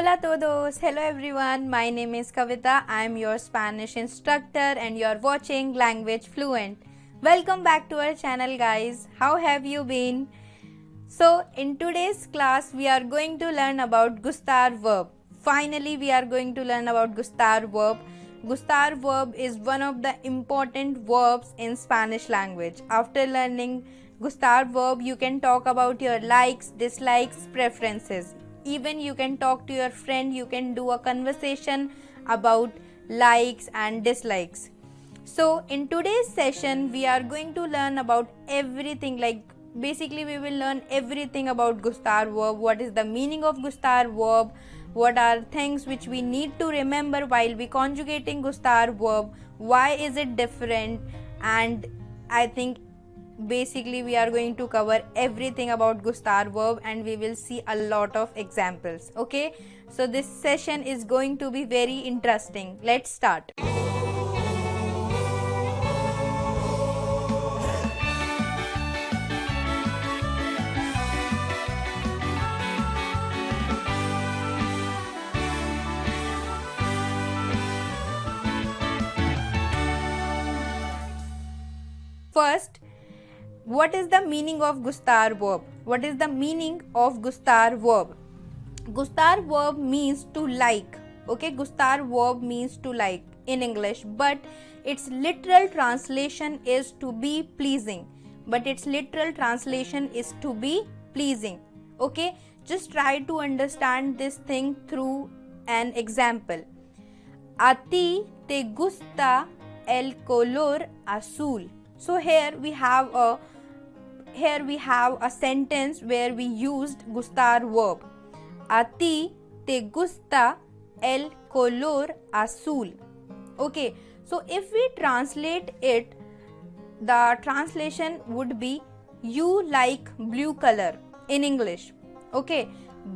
Hola todos! Hello everyone, my name is Kavita. I am your Spanish instructor and you are watching Language Fluent. Welcome back to our channel guys. How have you been? So in today's class we are going to learn about Gustar Verb. Finally we are going to learn about Gustar Verb. Gustar Verb is one of the important verbs in Spanish language. After learning Gustar Verb you can talk about your likes, dislikes, preferences. Even you can talk to your friend, you can do a conversation about likes and dislikes. So in today's session we are going to learn about everything, like basically we will learn everything about Gustar Verb. What is the meaning of Gustar Verb? What are things which we need to remember while we conjugating Gustar Verb? Why is it different? And I think basically we are going to cover everything about Gustar Verb and we will see a lot of examples. Okay, so this session is going to be very interesting. Let's start. First, what is the meaning of Gustar Verb? What is the meaning of Gustar Verb? Gustar Verb means to like. Okay, Gustar Verb means to like in English, but its literal translation is to be pleasing. Okay, just try to understand this thing through an example. A ti te gusta el color azul. So here we have a sentence where we used Gustar Verb. A ti te gusta el color azul. Okay, so if we translate it, the translation would be you like blue color in English. Okay,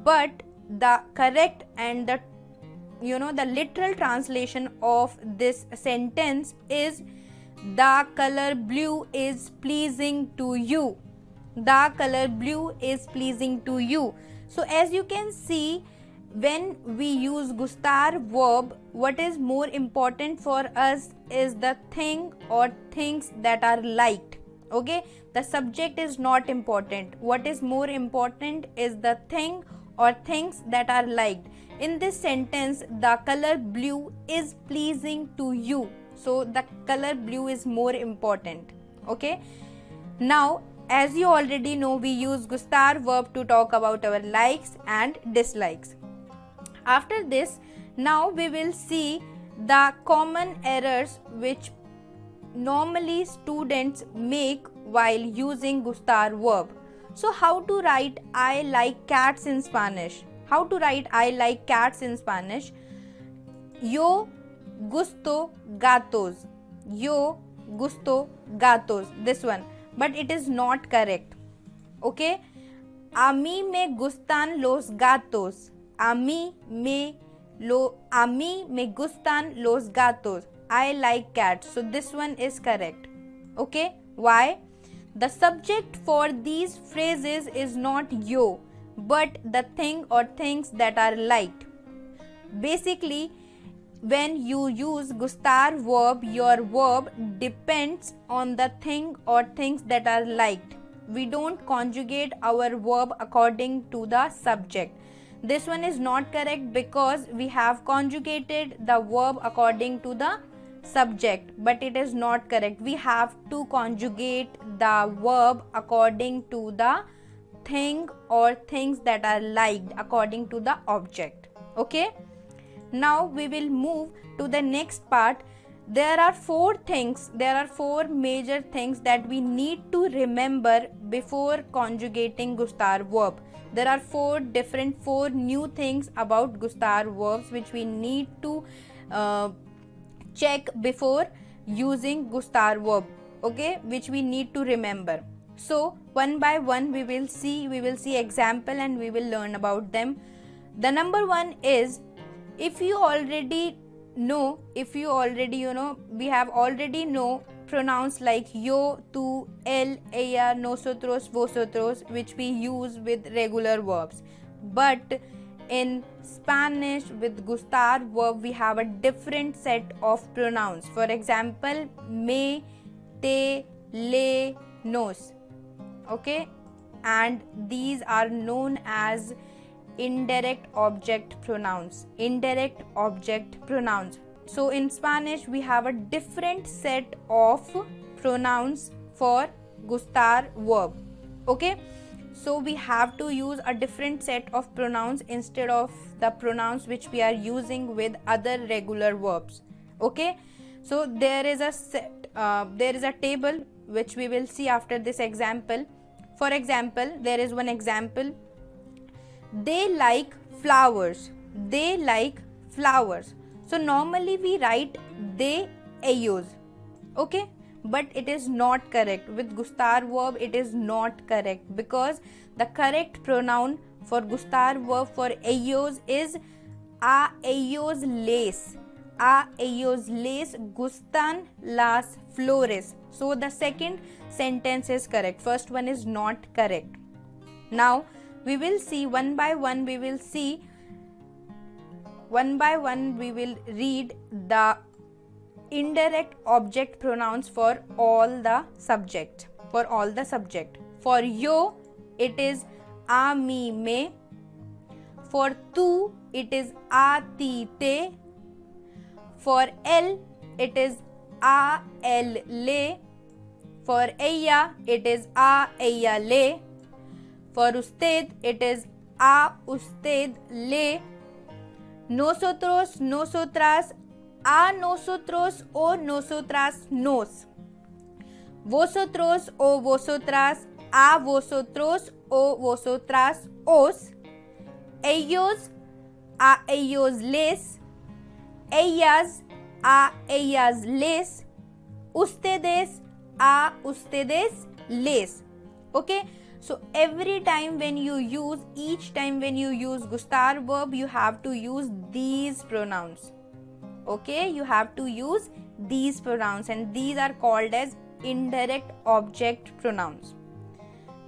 but the correct and the literal translation of this sentence is the color blue is pleasing to you. The color blue is pleasing to you. So as you can see, when we use Gustar Verb, what is more important for us is the thing or things that are liked. Okay, the subject is not important. What is more important is the thing or things that are liked. In this sentence, the color blue is pleasing to you. So the color blue is more important. Okay, now as you already know, we use Gustar Verb to talk about our likes and dislikes. After this, now we will see the common errors which normally students make while using Gustar Verb. So how to write I like cats in Spanish? How to write I like cats in Spanish? Yo gusto gatos. Yo gusto gatos. This one. But it is not correct. Okay? A mí me gustan los gatos. A mí me gustan los gatos. I like cats. So this one is correct. Okay? Why? The subject for these phrases is not yo, but the thing or things that are liked. Basically, when you use Gustar Verb, your verb depends on the thing or things that are liked. We don't conjugate our verb according to the subject. This one is not correct because we have conjugated the verb according to the subject, but it is not correct. We have to conjugate the verb according to the thing or things that are liked according to the object. Okay? Now we will move to the next part. There are four major things that we need to remember before conjugating Gustar Verb. There are four new things about Gustar Verbs which we need to check before using Gustar Verb. Okay, which we need to remember. So one by one we will see example and we will learn about them. The number one is, if you already know, we have already know pronouns like yo, tu, él, ella, nosotros, vosotros, which we use with regular verbs. But in Spanish with gustar verb we have a different set of pronouns. For example, me, te, le, nos. Okay, and these are known as indirect object pronouns. Indirect object pronouns. So in Spanish we have a different set of pronouns for gustar verb. Okay, so we have to use a different set of pronouns instead of the pronouns which we are using with other regular verbs. Okay, so there is a table which we will see after this example. For example, there is one example. They like flowers. They like flowers. So normally we write they ellos. Okay, but it is not correct. With gustar verb it is not correct, because the correct pronoun for gustar verb for ellos is a ellos les. A ellos les gustan las flores. So the second sentence is correct. First one is not correct. Now we will see one by one. We will read the indirect object pronouns for all the subject. For yo it is a, mi, me. For tu it is a, ti, te. For el it is a, el, le. For ella it is a, ella, le. For usted it is a, usted, le. Nosotros, nosotras, a nosotros o nosotras, nos. Vosotros o vosotras, a vosotros o vosotras, os. Ellos, a ellos, les. Ellas, a ellas, les. Ustedes, a ustedes, les. Okay, so every time when you use, gustar verb, you have to use these pronouns. Okay, you have to use these pronouns, and these are called as indirect object pronouns.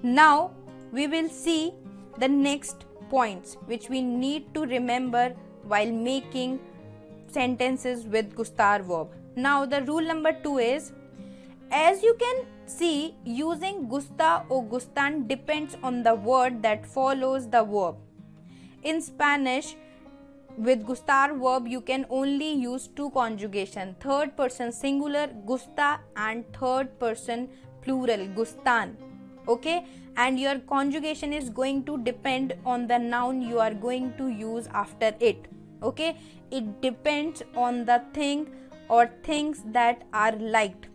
Now we will see the next points which we need to remember while making sentences with gustar verb. Now the rule number 2 is, as you can see, using gusta or gustan depends on the word that follows the verb. In Spanish, with gustar verb you can only use two conjugation, third person singular gusta and third person plural gustan. Okay, and your conjugation is going to depend on the noun you are going to use after it. Okay, it depends on the thing or things that are liked.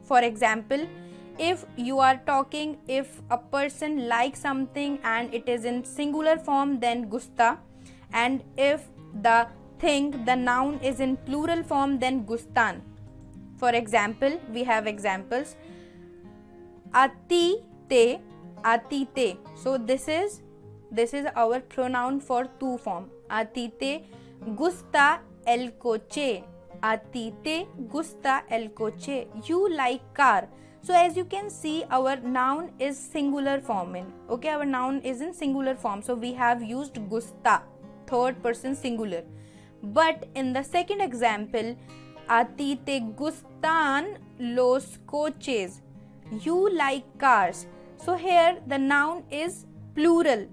For example, if you are talking, if a person likes something and it is in singular form, then gusta, and if the thing, the noun is in plural form, then gustan. For example, we have examples. Ati te, ati te. So this is our pronoun for tu form. Ati te gusta el coche. Ati te gusta el coche. You like car. So as you can see, our noun is singular form in. Okay, our noun is in singular form. So we have used gusta, third person singular. But in the second example, a ti te gustan los coches. You like cars. So here the noun is plural.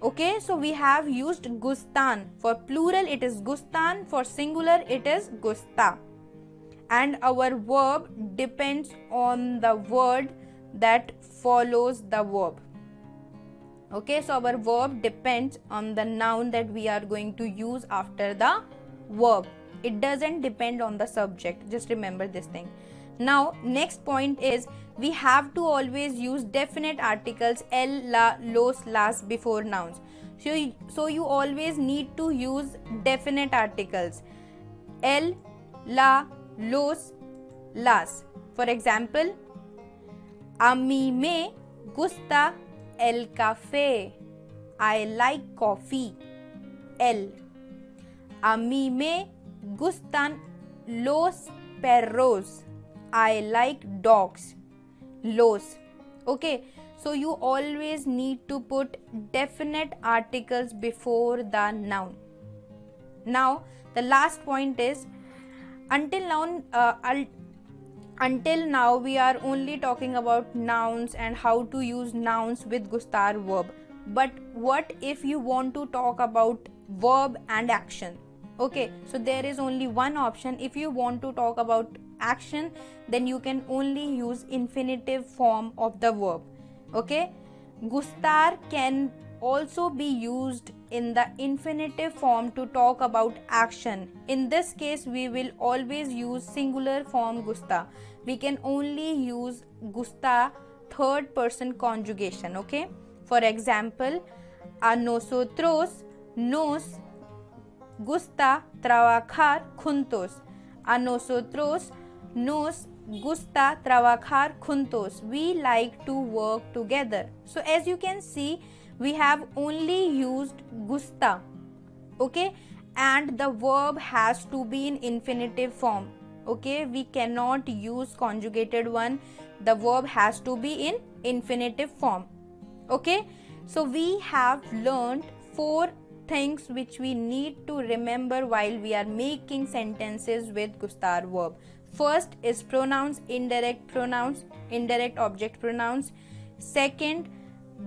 Okay, so we have used gustan. For plural it is gustan, for singular it is gusta. And our verb depends on the word that follows the verb. Okay, so our verb depends on the noun that we are going to use after the verb. It doesn't depend on the subject. Just remember this thing. Now, next point is, we have to always use definite articles el, la, los, las before nouns. So you always need to use definite articles el, la, los, las. For example, a mí me gusta el café. I like coffee. El. A mí me gustan los perros. I like dogs. Los. Okay, So you always need to put definite articles before the noun. Now the last point is, until now we are only talking about nouns and how to use nouns with Gustar verb. But what if you want to talk about verb and action? Okay, so there is only one option. If you want to talk about action, then you can only use infinitive form of the verb. Okay, Gustar can also be used in the infinitive form to talk about action. In this case, we will always use singular form gusta. We can only use gusta third person conjugation. Okay, for example, a nosotros nos gusta trabajar juntos. A nosotros nos gusta trabajar juntos. We like to work together. So as you can see, we have only used gusta. Okay, and the verb has to be in infinitive form. Okay, we cannot use conjugated one. The verb has to be in infinitive form. Okay, so we have learned 4 things which we need to remember while we are making sentences with Gustar verb. First is pronouns, indirect object pronouns. Second,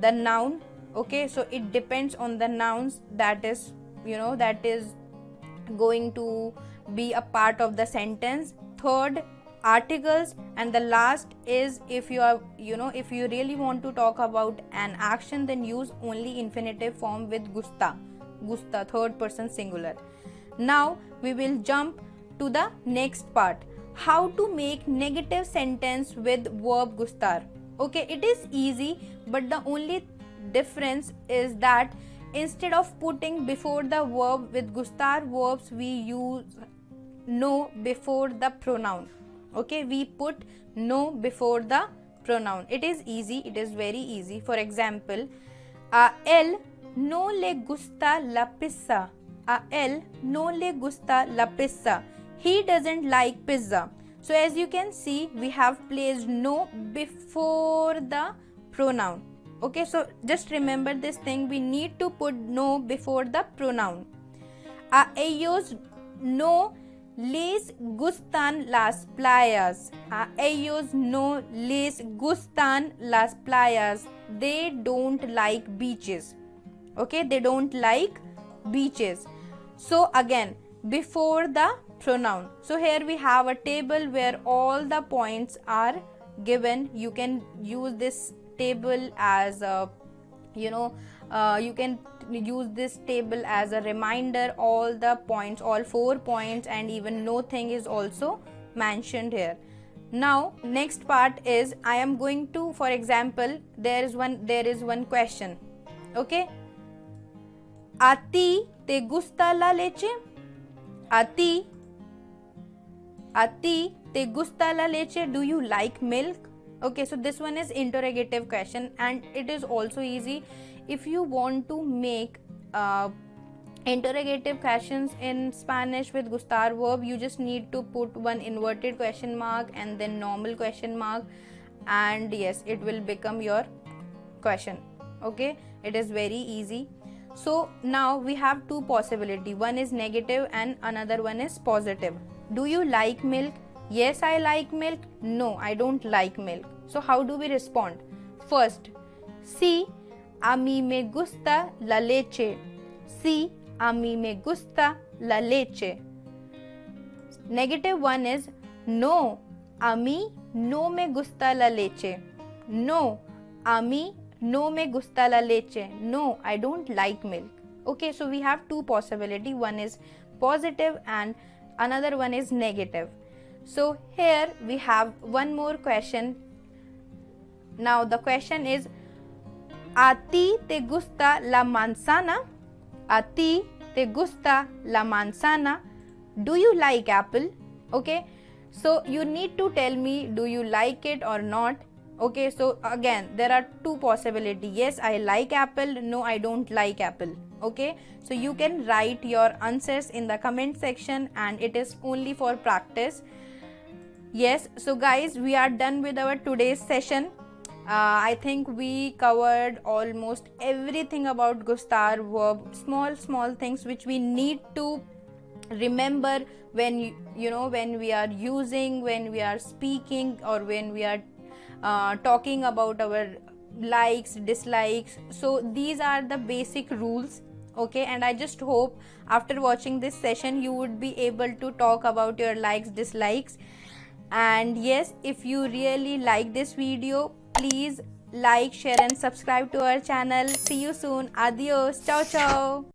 the noun. Okay, so it depends on the nouns that is going to be a part of the sentence. Third, articles. And the last is, if you are if you really want to talk about an action, then use only infinitive form with gusta third person singular. Now we will jump to the next part, how to make negative sentence with verb gustar. Okay, it is easy, but the only difference is that instead of putting before the verb with Gustar verbs, we use no before the pronoun. Okay, we put no before the pronoun. It is easy, it is very easy. For example, a él no le gusta la pizza. A él no le gusta la pizza. He doesn't like pizza. So as you can see, we have placed no before the pronoun. Okay, so just remember this thing, we need to put no before the pronoun. A ellos no les gustan las playas. A ellos no les gustan las playas. They don't like beaches. Okay, they don't like beaches. So again, before the pronoun. So here we have a table where all the points are given. You can use this table as a you can use this table as a reminder. All the points, all 4 points, and even no thing is also mentioned here. Now next part is, I am going to, for example, there is one question. Okay, a ti te gusta la leche? A ti te gusta la leche? Do you like milk? Okay, so this one is interrogative question, and it is also easy. If you want to make interrogative questions in Spanish with Gustar verb, you just need to put one inverted question mark and then normal question mark, and yes, it will become your question. Okay, it is very easy. So now we have 2 possibilities. One is negative and another one is positive. Do you like milk? Yes, I like milk. No, I don't like milk. So how do we respond? First, sí, a mí me gusta la leche. Sí, a mí me gusta la leche. Negative one is, no, a mí no me gusta la leche. No, a mí no me gusta la leche. No, I don't like milk. Okay, so we have 2 possibilities. One is positive and another one is negative. So here we have one more question. Now the question is, ¿a ti te gusta la manzana? ¿A ti te gusta la manzana? Do you like apple? Okay, so you need to tell me, do you like it or not? Okay, so again there are 2 possibilities. Yes, I like apple. No, I don't like apple. Okay, so you can write your answers in the comment section, and it is only for practice. Yes, so guys, we are done with our today's session. I think we covered almost everything about Gustar verb, small things which we need to remember when when we are using, when we are speaking, or when we are talking about our likes, dislikes. So these are the basic rules. Okay, and I just hope after watching this session you would be able to talk about your likes, dislikes. And yes, if you really like this video, please like, share and subscribe to our channel. See you soon. Adios. Ciao ciao.